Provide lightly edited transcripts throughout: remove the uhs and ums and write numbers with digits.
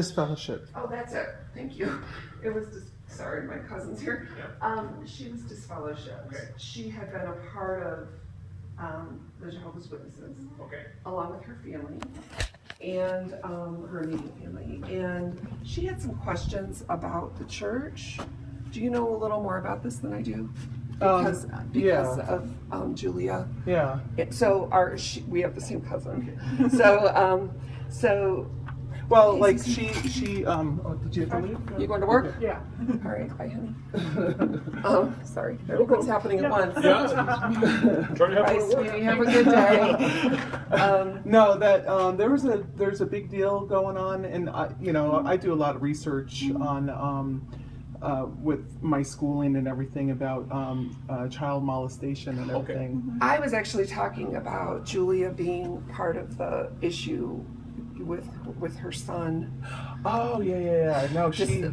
Disfellowship. Oh, that's it. Thank you. It was sorry, my cousin's here. Yeah. She was disfellowshipped. Okay. She had been a part of the Jehovah's Witnesses, Okay. along with her family and her immediate family. And she had some questions about the church. Do you know a little more about this than I do? Because of Julia. Yeah. So we have the same cousin. So Well, like she oh, did you have to leave? you going to work? Yeah. All right, bye, honey. Sorry, everything's happening at once. Yeah. Trying to have Bye, fun at work. sweetie. Have a good day. No, that there's a big deal going on, and I do a lot of research on with my schooling and everything about child molestation and everything. I was actually talking about Julia being part of the issue with her son. Oh yeah. No, Just she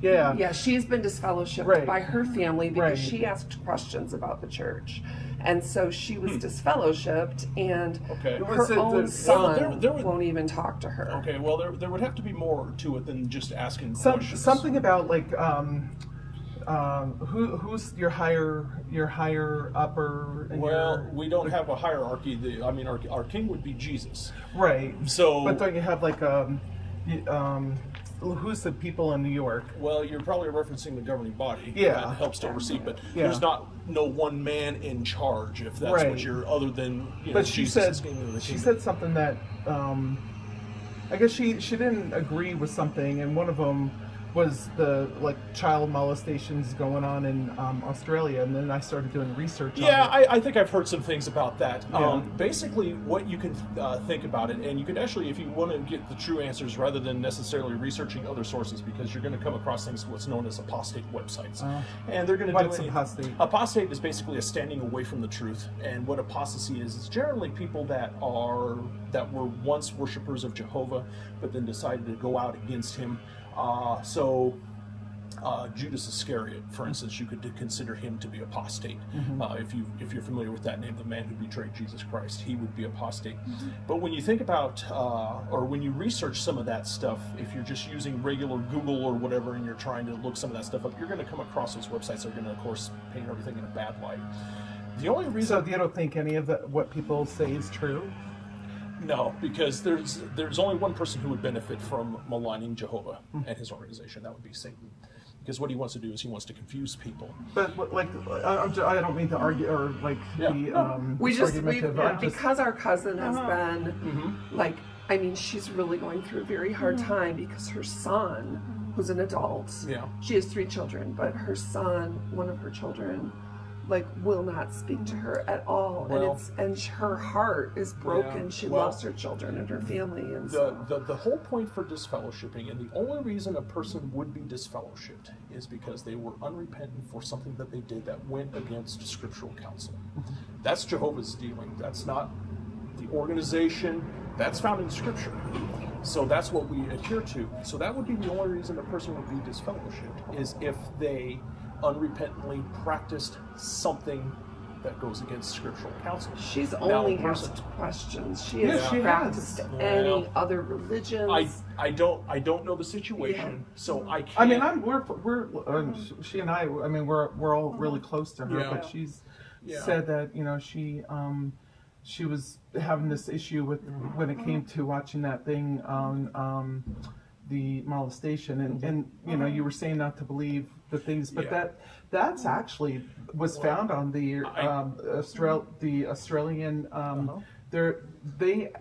yeah, she's been disfellowshipped Right. by her family because Right. she asked questions about the church, and so she was disfellowshipped, and Okay. her own son there would- won't even talk to her. Okay, well, there would have to be more to it than just asking questions. something about like who's your higher upper. And Well, we don't have a hierarchy. Our king would be Jesus. right. So, But don't you have like who's the people in New York? well, you're probably referencing the governing body. Yeah. That helps to oversee, but Yeah. there's no one man in charge. If that's Right. what you're, other than But she Jesus said is king of the she kingdom. said something that I guess she didn't agree with something, and one of them was the child molestations going on in Australia, and then I started doing research. Yeah, on it. I think I've heard some things about that. Yeah. Basically, what you can think about it, and you can actually, if you want to get the true answers rather than necessarily researching other sources, because you're going to come across things what's known as apostate websites, and they're going to What's do any- apostate? Apostate is basically a standing away from the truth, and what apostasy is generally people that were once worshipers of Jehovah, but then decided to go out against him. Judas Iscariot, for instance, you could consider him to be apostate. If you're familiar with that name, the man who betrayed Jesus Christ, he would be apostate. But when you think about, or when you research some of that stuff, if you're just using regular Google or whatever, and you're trying to look some of that stuff up, you're going to come across those websites that are going to, of course, paint everything in a bad light. The only reason, So you don't think any of what people say is true? no, because there's only one person who would benefit from maligning Jehovah and his organization. That would be Satan. Because what he wants to do is he wants to confuse people. But I don't mean to argue or argumentative. Because our cousin has been she's really going through a very hard time because her son, who's an adult, she has 3 children, but her son, one of her children, will not speak to her at all, and her heart is broken. Yeah. She loves her children and her family, and The whole point for disfellowshipping, and the only reason a person would be disfellowshipped, is because they were unrepentant for something that they did that went against scriptural counsel. That's Jehovah's dealing. That's not the organization. That's found in Scripture. So that's what we adhere to. So that would be the only reason a person would be disfellowshipped, is if they unrepentantly practiced something that goes against scriptural counsel. she's Now, only a person- asked questions. She Yeah, hasn't she practiced has. any other religions. I don't know the situation, so I can't. I mean, we're she and I mean, we're all really close to her, Yeah. but she's Yeah. said that she was having this issue with when it came to watching that thing on the molestation, and you were saying not to believe the things, but Yeah. that's actually was found on the Australian. The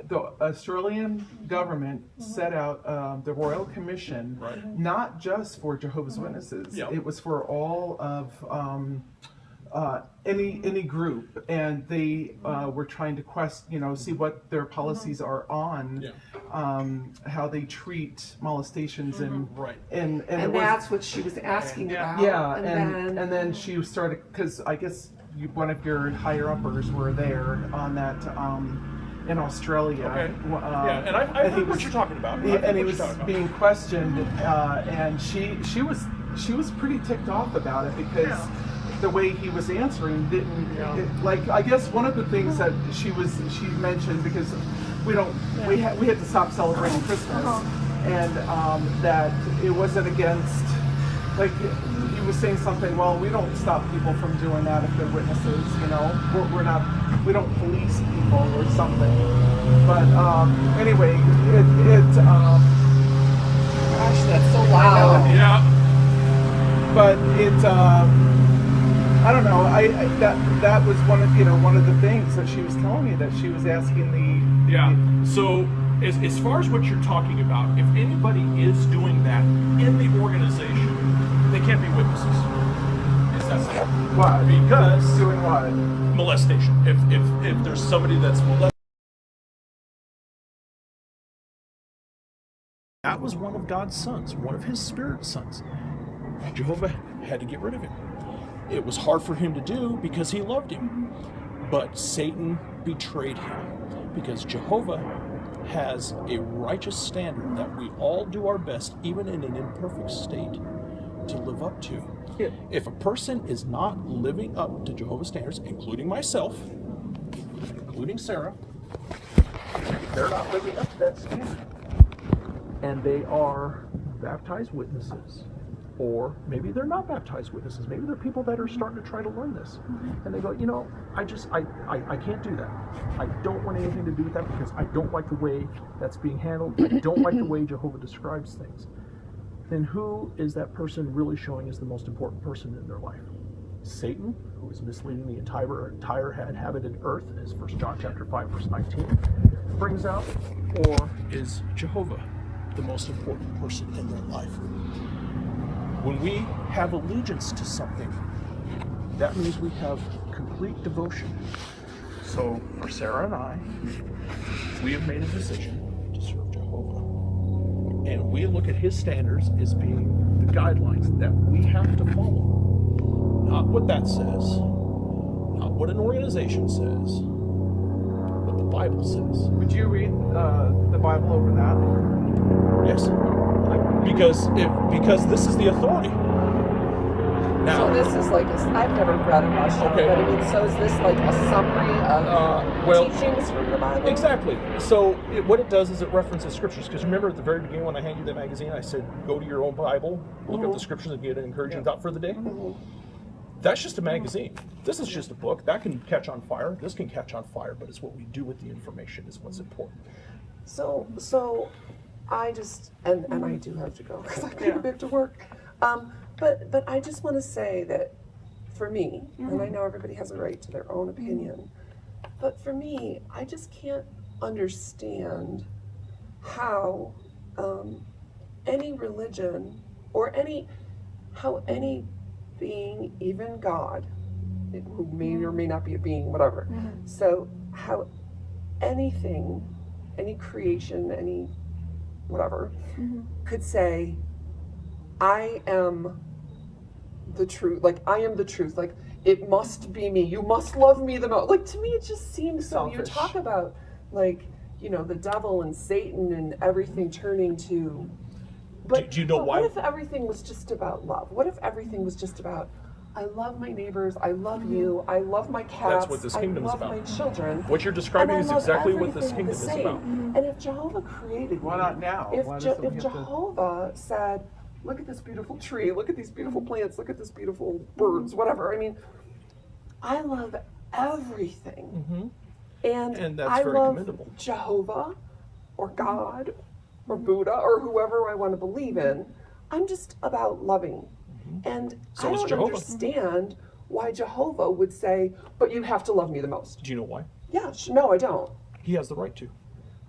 Australian government set out the Royal Commission, Right. not just for Jehovah's Witnesses. Yeah. It was for all of any group, and they were trying to see what their policies are on how they treat molestations Right. and and it that's what she was asking about. yeah, and then she started, because I guess one of your higher uppers were there on that in Australia. Okay. And I heard what you're talking about. And he was being questioned, and she was pretty ticked off about it because the way he was answering didn't I guess one of the things that she mentioned, because we had to stop celebrating Christmas. and that it wasn't against, like he was saying something. Well, we don't stop people from doing that if they're witnesses. You know, we're not, we don't police people or something. But anyway, gosh, that's so loud. Yeah. But it, I don't know. That was one of the things that she was telling me, that she was asking the. Yeah. So as far as what you're talking about, if anybody is doing that in the organization, they can't be witnesses. Is that simple? Why? Because Doing what? molestation. If there's somebody that's molested. That was one of God's sons, one of his spirit sons. Jehovah had to get rid of him. It was hard for him to do because he loved him. But Satan betrayed him because Jehovah has a righteous standard that we all do our best, even in an imperfect state, to live up to. Yeah. If a person is not living up to Jehovah's standards, including myself, including Sarah, they're not living up to that standard. And they are baptized witnesses, or maybe they're not baptized witnesses. Maybe they're people that are starting to try to learn this, and they go, I can't do that. I don't want anything to do with that because I don't like the way that's being handled. I don't like the way Jehovah describes things. Then who is that person really showing as the most important person in their life? Satan, who is misleading the entire inhabited earth, as 1 John chapter 5, verse 19 brings out, or is Jehovah the most important person in their life? When we have allegiance to something, that means we have complete devotion. So for Sarah and I, we have made a decision to serve Jehovah. And we look at his standards as being the guidelines that we have to follow. Not what that says, not what an organization says, what the Bible says. Would you read the Bible over that? Yes. Because this is the authority. Now, So this is like, I've never read a much, Okay. but I mean, so is this like a summary of teachings from the Bible? Exactly. So what it does is it references scriptures. Because remember at the very beginning when I handed you that magazine, I said, go to your own Bible, look up the scriptures and get an encouraging thought for the day. That's just a magazine. This is just a book. That can catch on fire. This can catch on fire, but it's what we do with the information is what's important. So I just, and I do have to go because I gotta go back to work. But I just want to say that for me, and I know everybody has a right to their own opinion, but for me, I just can't understand how any religion or how any being, even God, who may or may not be a being, whatever. So how anything, any creation, any whatever, could say, I am the truth. Like, I am the truth. Like, it must be me. You must love me the most. Like, to me, it just seems so. You talk about, like, the devil and Satan and everything turning to. But do you know why? What if everything was just about love? What if everything was just about, I love my neighbors, I love you, I love my cats, That's what this kingdom is I about. love my children. What you're describing is exactly what this everything kingdom the is same. about. And if Jehovah created Why me, not now? if Why doesn't we have to- Jehovah said, look at this beautiful tree, look at these beautiful plants, look at this beautiful birds, whatever. I mean, I love everything. And that's I very love commendable. Jehovah or God or Buddha or whoever I want to believe in. I'm just about loving. And So I is don't Jehovah. understand why Jehovah would say, but you have to love me the most. Do you know why? Yeah, no, I don't. He has the right to.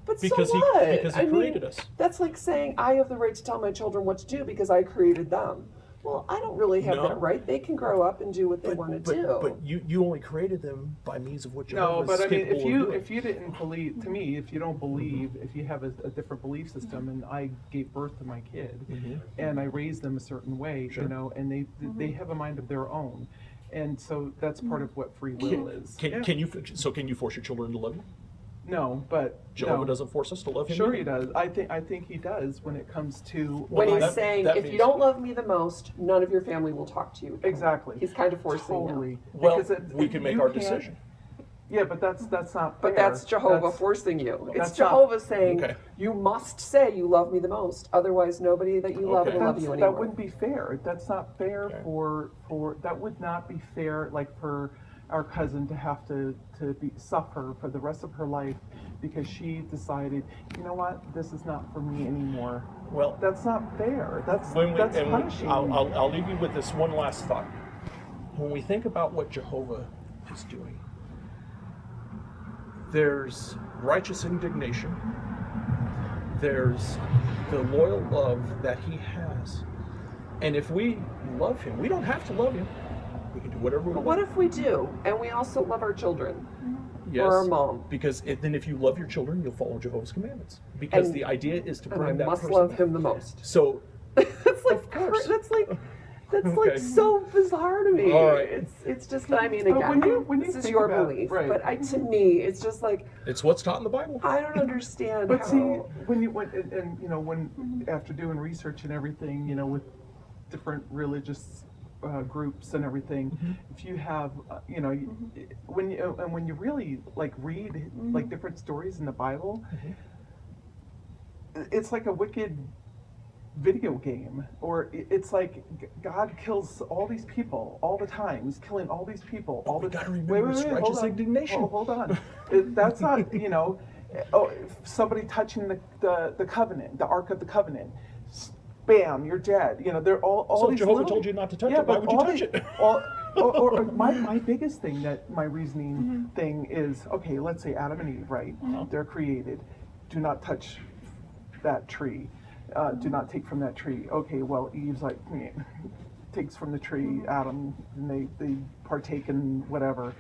But Because so he- what? because he created us. That's like saying I have the right to tell my children what to do because I created them. Well, I don't really have No. that right. They can grow up and do what they want to do. But you only created them by means of what No, Jehovah but is I mean, capable of doing. if you didn't believe, to me, if you don't believe, if you have a different belief system, and I gave birth to my kid, and I raised them a certain way, and they have a mind of their own, and so that's part of what free will is. Can you force your children to love you? No, but Jehovah no. doesn't force us to love him. Sure, either. he does. I think he does when it comes to when he's that- saying, that if you means- don't love me the most, none of your family will talk to you. Exactly. He's kind of forcing Totally. you. Well, Because we can make you our can't- decision. Yeah, but that's not fair. But that's Jehovah That's- forcing you. It's that's Jehovah not- saying, Okay. you must say you love me the most, otherwise nobody that you love Okay. will love you anymore. That wouldn't be fair. That's not fair Okay. for that would not be fair, like for our cousin to have to suffer for the rest of her life because she decided, you know what, this is not for me anymore. Well, That's not fair. That's and punishing. I'll leave you with this one last thought. When we think about what Jehovah is doing, there's righteous indignation, there's the loyal love that he has, and if we love him, we don't have to love him. We can do whatever we But want. what if we do, and we also love our children? Yes, or our mom? because then if you love your children, you'll follow Jehovah's commandments. Because And- the idea is to And I bring that must person. love him the most. So That's like Of course. that's like Okay. so bizarre to me. All right. It's just, I mean, But again, when you this is think your about- belief, right. but to me, it's just like, it's what's taught in the Bible. I don't understand But how. see, when you know, when after doing research and everything, you know, with different religious groups and everything, if you have, you know, when you really like read like different stories in the Bible, it's like a wicked video game, or it's like God kills all these people all the time. He's killing all these people all we the gotta time. remember it's righteous hold on. indignation. Hold on. That's not, you know, somebody touching the covenant, the Ark of the Covenant. Bam, you're dead. You know, they're all So these Jehovah little- told you not to touch Yeah, it. Why but would you all touch the- it? or my biggest thing, that my reasoning thing is, okay, let's say Adam and Eve, right? They're created. Do not touch that tree. Do not take from that tree. Okay, well, Eve's like, takes from the tree, Adam, and they partake in whatever.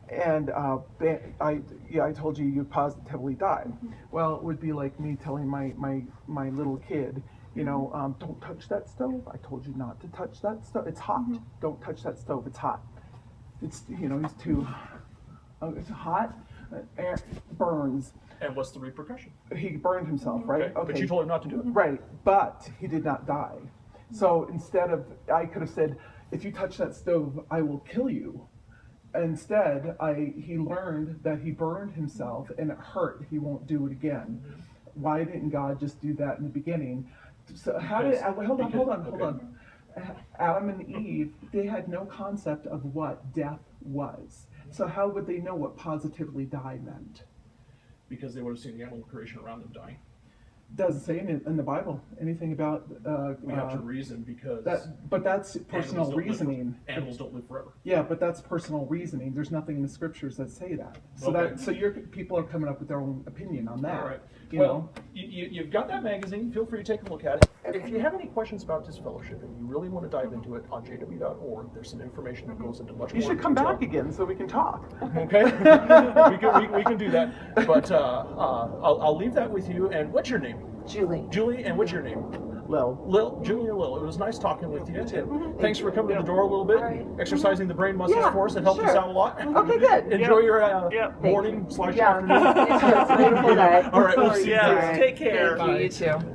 And I told you positively died. Well, it would be like me telling my little kid, you know, don't touch that stove. I told you not to touch that stove. It's hot. Don't touch that stove. It's hot. It's, you know, he's too. It's hot. Air burns. And what's the repercussion? He burned himself, right? Okay. But you told him not to do it. Right, but he did not die. So instead of, I could have said, if you touch that stove, I will kill you. Instead, he learned that he burned himself and it hurt. He won't do it again. Why didn't God just do that in the beginning? So how did? Hold on. Adam and Eve, they had no concept of what death was. So how would they know what positively die meant? Because they would have seen the animal creation around them dying. Doesn't say in the Bible anything about We have to reason because but that's personal reasoning. Animals don't live forever. Yeah, but that's personal reasoning. There's nothing in the scriptures that say that. So Okay. so your people are coming up with their own opinion on that. All right. You Well, know? you've got that magazine. Feel free to take a look at it. If you have any questions about disfellowshipping, you really want to dive into it, on jw.org, there's some information that goes into much You more should come detail. back again so we can talk. Okay, we can do that. But I'll leave that with you. And what's your name? Julie. Julie. And what's your name? Lil. Julie or Lil. It was nice talking with you. And thanks for coming to the door a little bit, All right. exercising the brain muscles Yeah, for us. It helped us sure. out a lot. Okay, good. Enjoy your Thank morning you. / Yeah. afternoon. You too. It's a beautiful day. All right, we'll see you All guys. right. Take care. Thank you. You too.